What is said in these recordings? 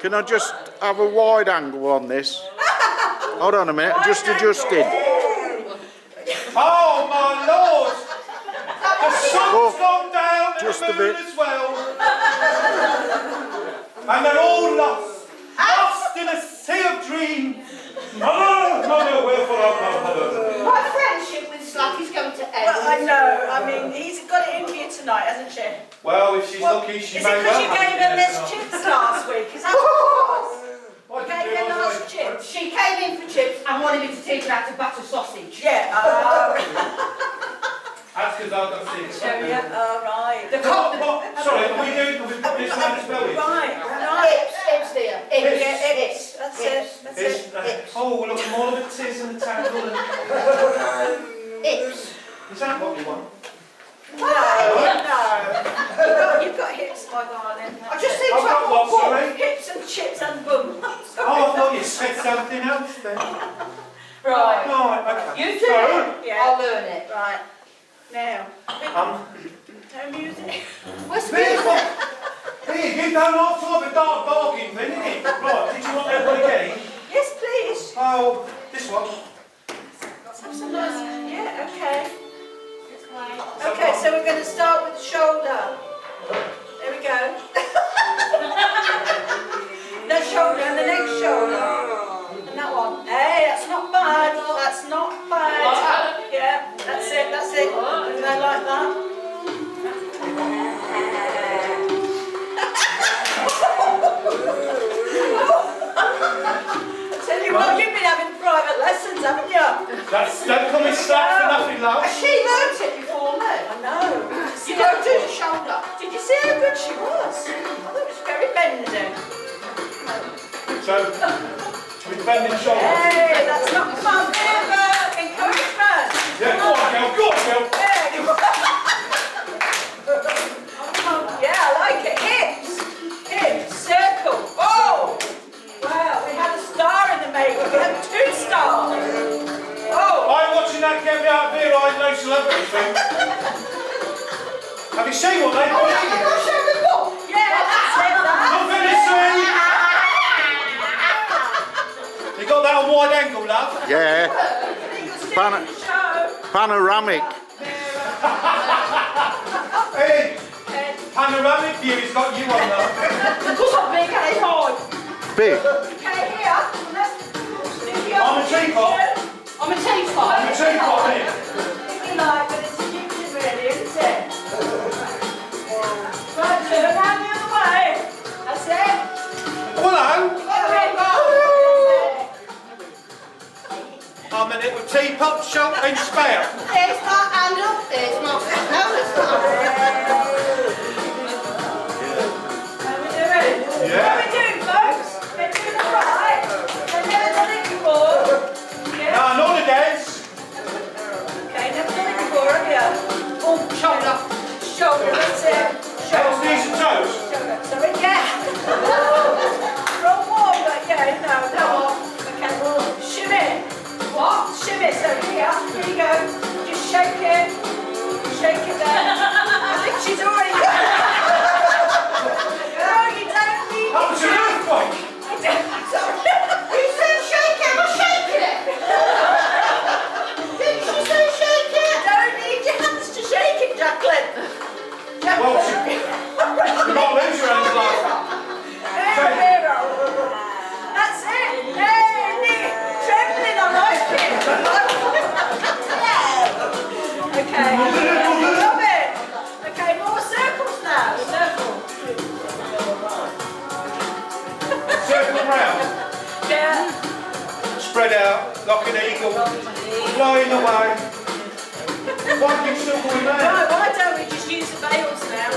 Can I just have a wide angle on this? Hold on a minute, just adjusting. Oh my lord! The sun's gone down and just the a moon bit. as well. And they're all lost. Lost in a sea of dreams. Mother, wherefore art thou, mother? My friendship with Slacky's going to end. Well, I know. I mean, he's got it in for you tonight, hasn't she? Well, if she's lucky, she may Is it because you well gave her less chips last week? Is that what it was? What You did gave you her do? last chips? She came in for chips and wanted me to teach her how to batter sausage. Yeah. That's because I've got six. Yeah. All right. The What? Sorry, are we doing this man spelling? Right. Hips, dear. Hips. Yeah, hips. That's it. That's it. Oh, look, more of a tiz and a tangle. Hips. Is that what you want? No. You've got hips, my darling. I just think I've got what, sorry? Hips and chips and bum. Oh, I thought you said something else then. Right. Right, okay. You do it. Yeah. I'll learn it. Right. Now. No music. Where's the Here, music? here, you don't have to have a dark bargain thing, innit? Right, did you want that one again? Yes, please. Oh, this one. Let's have some nice. Yeah. Okay. Okay, so we're going to start with the shoulder. There we go. That shoulder and the next shoulder. And that one. Hey, that's not bad. That's not bad. Yeah, that's it, that's it. And I like that. I tell you what, you've been having private lessons, haven't you? Don't call me slack for nothing, love. She learnt it before me. I know. You don't do the shoulder. Did you see how good she was? I thought it was very bending. So, we bend the shoulders. Hey, that's not fun, ever. Encouragement. Yeah, go on, girl, go on, girl. Yeah, I like it. Hips. Hips. Circle. Oh. Wow, we had a star in the making. We had 2 stars. Oh. I'm watching that get me out of here, I ain't no celebrity thing. Have you seen what they put in? Yeah, that's it. Nothing to see. You got that on wide angle, love? Yeah, panoramic. Hey, panoramic view has got you on, love. Because I'm big and it's hard. Big. Okay, here. I'm a teapot. I'm a teapot. I'm a teapot, here. If you like, but it's stupid really, isn't it? Right, turn around the other way. That's it. Hello. There we go. I'm a little teapot, shot and spout. There's my handle. There's my... No, it's not. How we doing? Yeah. How we doing, folks? We're doing all right. They've never done it before. Yeah. No, not the dance. Okay, never done it before, have you? Oh, shoulder. Shoulder, that's it. Let's do some toes. Shoulder. Sorry, yeah. Wrong one, but yeah, no. Okay, shimmy. What? Shimmy, so here you go. Just shake it. Shake it there. I think she's already got it. No, you don't need That was an earthquake. You said shake it. I'm shaking it. Didn't she say shake it? You don't need your hands to shake it, Jacqueline. Well, you've got to lose your hands, love. Vera. That's it. Hey, Nick. Trembling, I like it. Okay. Love it. Okay, more circles now. Circle. Circle round. Yeah. Spread out like an eagle. Flying away. Why do you still going there? Right, why don't we just use the veils now?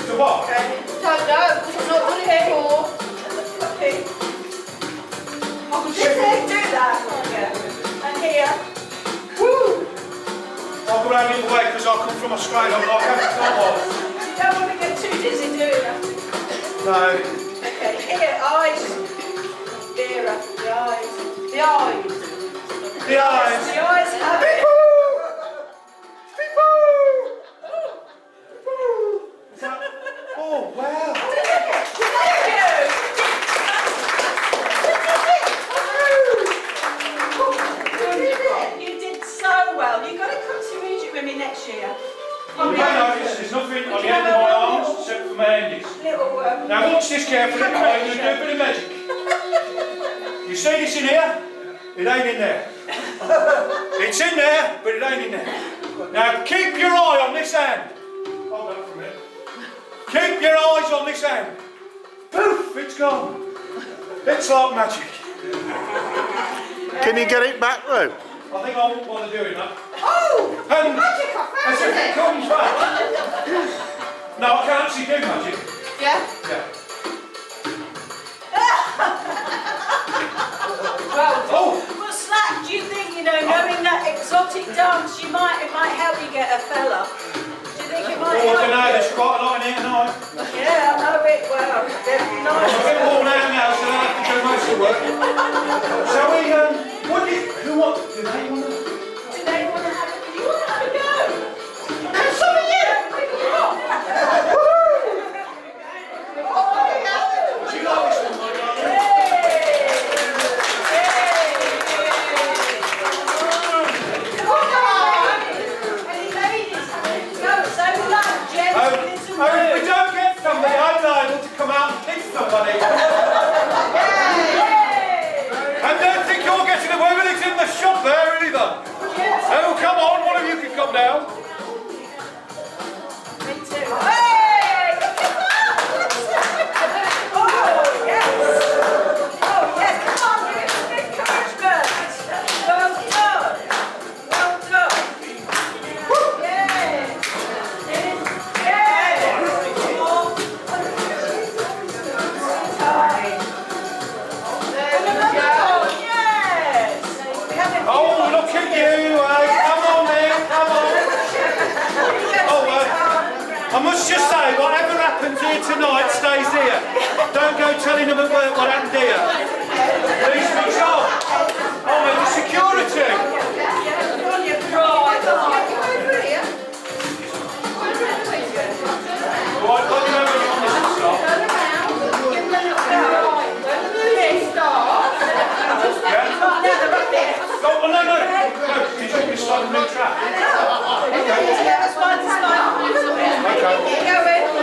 To what? Okay. Don't know, because I've not done it before. Okay. I can do that. Yeah. And here. Woo! I'll go round the other way because I come from Australia. I'm like having time off. You don't want to get too dizzy, do you? No. Okay, here, eyes. Vera, the eyes. The eyes. The eyes. The eyes have it. Oh, wow. Thank you. You may notice there's nothing on the end of my arms except for my handies. Little Now watch this carefully, I'm going to do a bit of magic. You see this in here? It ain't in there. It's in there, but it ain't in there. Now keep your eye on this hand. Hold on for a minute. Keep your eyes on this hand. Poof, it's gone. It's like magic. Can you get it back, Lou? I think I won't bother doing that. Oh! And Magic, I as found if it it! comes back. No, I can actually do magic. Yeah? Yeah. Well, Slack, do you think, knowing that exotic dance, it might help you get a fella? Do you think it might Oh, I help don't know, you? there's quite a lot in here tonight. Yeah, I know it well. They're I'm a nice. bit worn out now, so I have to do most of the work. Shall we, do they want to? Do they want to have a... You want to have a go? And so are you! Do you like this one, my darling? Oh, if we don't get somebody, I'm liable to come out and pick somebody. And don't think you're getting away with it in the shop there either. Oh, come on, one of you can come down. Oh, look at you, come on then, come on. Oh, I must just say, whatever happens here tonight stays here. Don't go telling them at work what happened here. Please be sure. Oh, and the security. Right, let me know when you want this to stop. Yeah? Oh, no, he's going to start a new track. Okay.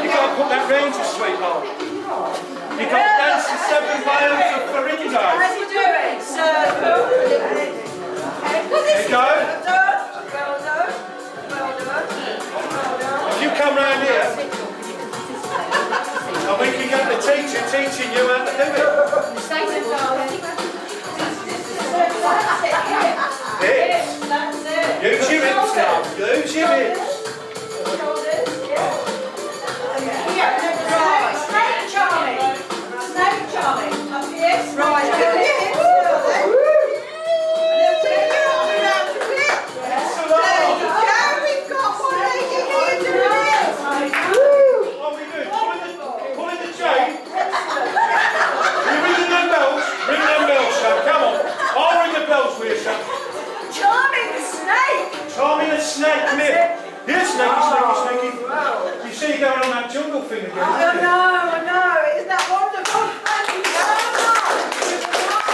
You can't put that range of sweetheart. You can't dance the 7 violins of Florindo. How's he doing? Circle. There you go. Well done. If you come round here, and we can get the teacher teaching you how to do it. Hips. Use your hips now. Use your hips. Snake charming. Up here. Right, Snake get charming. your hips now then. There you go, we've got one lady here doing it. What are we doing? Pulling the chain. You're ringing them bells. Ring them bells, son. Come on. I'll ring the bells with you, son. Charming the snake. Charming the snake. Come here. Here, snakey, snakey, snakey. You see you going on that jungle thing again, I don't you? know. Isn't that wonderful? Thank you so much.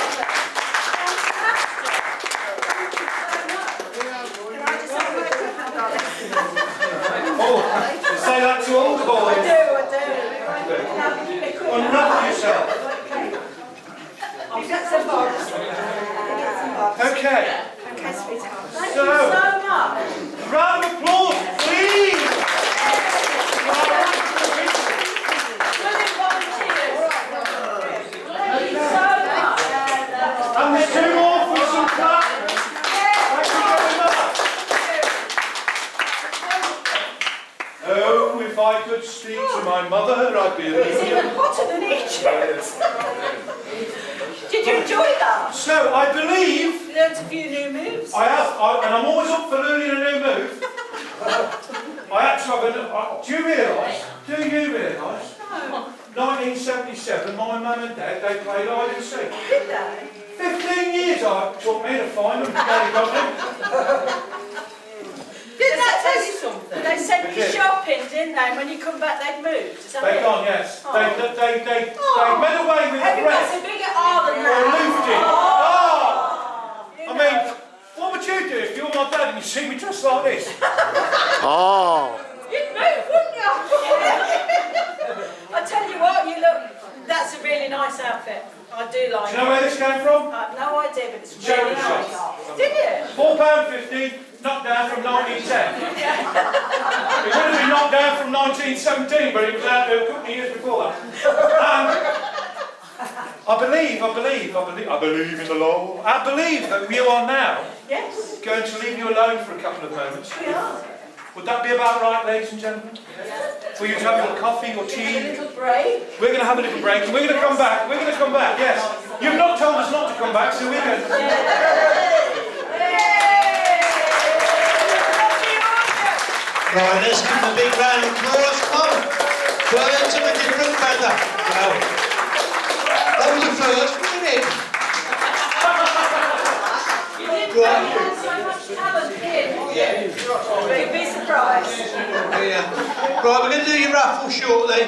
Oh, you say that to all the boys. I do. Unwrap yourself. You've got some bobs. Okay. Okay, sweetheart. Thank So, you so much. round of applause, please. Brilliant volunteers. Thank you so much. And there's 2 more for some clap. Thank you very much. Oh, if I could speak to my mother, I'd be a It's even hotter than Egypt. Did you enjoy that? So, I believe You learned a few new moves. I have, and I'm always up for learning a new move. I actually have do you realise, 1977, my mum and dad, they played hide and seek. Did they? 15 years it took me to find them, they got them. Didn't that tell you something? They sent you shopping, didn't they? And when you come back, they'd moved. Is that They it? gone, yes. Oh. They went away with the Everybody's rest. a bigger R than Or that. loofed it. Oh. I mean, what would you do if you were my dad and you see me dressed like this? Oh, nice outfit. I do like Do you know where this came from? I have no idea, but it's really Charity nice. Did you? £4.50, knocked down from 1910. It would have been knocked down from 1917, but it was out there a couple of years before that. I believe in the law. I believe that we are now Yes, going to leave you alone for a couple of moments. we are. Would that be about right, ladies and gentlemen? For you to have your coffee or A tea? little break. We're going to have a little break and we're going to come back. We're going to come back, yes. You've not told us not to come back, so we're going to. Right, let's give them a big round of applause. Come on. Turn to a different weather. Well, that was the first, wasn't it? Right. Had so much talent here. Yeah. You'd be surprised. Yeah. Right, we're going to do your raffle shortly.